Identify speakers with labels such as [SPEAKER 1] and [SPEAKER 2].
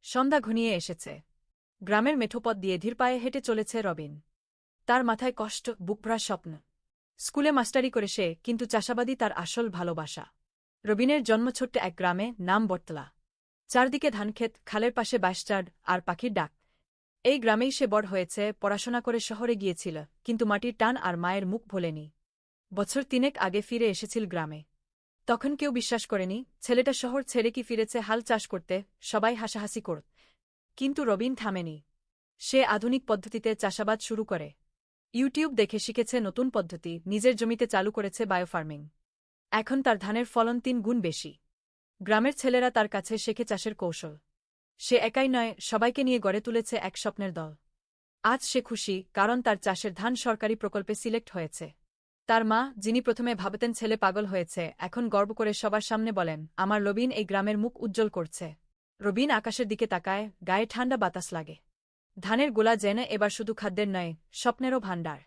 [SPEAKER 1] সন্ধ্যা ঘনিয়ে এসেছে। গ্রামের মেঠোপথ দিয়ে ধীর পায়ে হেঁটে চলেছে রবিন। তার মাথায় কষ্ট, বুকভরা স্বপ্ন। স্কুলে মাস্টারি করে সে, কিন্তু চাষাবাদই তার আসল ভালোবাসা। রবিনের জন্ম ছোট্ট এক গ্রামে, নাম বটতলা। চারদিকে ধানক্ষেত, খালের পাশে বাঁশঝাড় আর পাখির ডাক। এই গ্রামেই সে বড় হয়েছে, পড়াশোনা করে শহরে গিয়েছিল, কিন্তু মাটির টান আর মায়ের মুখ ভোলেনি। বছর 3 আগে ফিরে এসেছিল গ্রামে। তখন কেউ বিশ্বাস করেনি ছেলেটা শহর ছেড়ে কি ফিরেছে হাল চাষ করতে, সবাই হাসাহাসি করত। কিন্তু রবিন থামেনি। সে আধুনিক পদ্ধতিতে চাষাবাদ শুরু করে। ইউটিউব দেখে শিখেছে নতুন পদ্ধতি, নিজের জমিতে চালু করেছে বায়োফার্মিং। এখন তার ধানের ফলন 3 গুণ বেশি। গ্রামের ছেলেরা তার কাছে শেখে চাষের কৌশল। সে একাই নয়, সবাইকে নিয়ে গড়ে তুলেছে এক স্বপ্নের দল। আজ সে খুশি, কারণ তার চাষের ধান সরকারি প্রকল্পে সিলেক্ট হয়েছে। তার মা, যিনি প্রথমে ভাবতেন ছেলে পাগল হয়েছে, এখন গর্ব করে সবার সামনে বলেন, আমার রবিন এই গ্রামের মুখ উজ্জ্বল করছে। রবিন আকাশের দিকে তাকায়, গায়ে ঠান্ডা বাতাস লাগে। ধানের গোলা যেন এবার শুধু খাদ্যের নয়, স্বপ্নেরও ভাণ্ডার।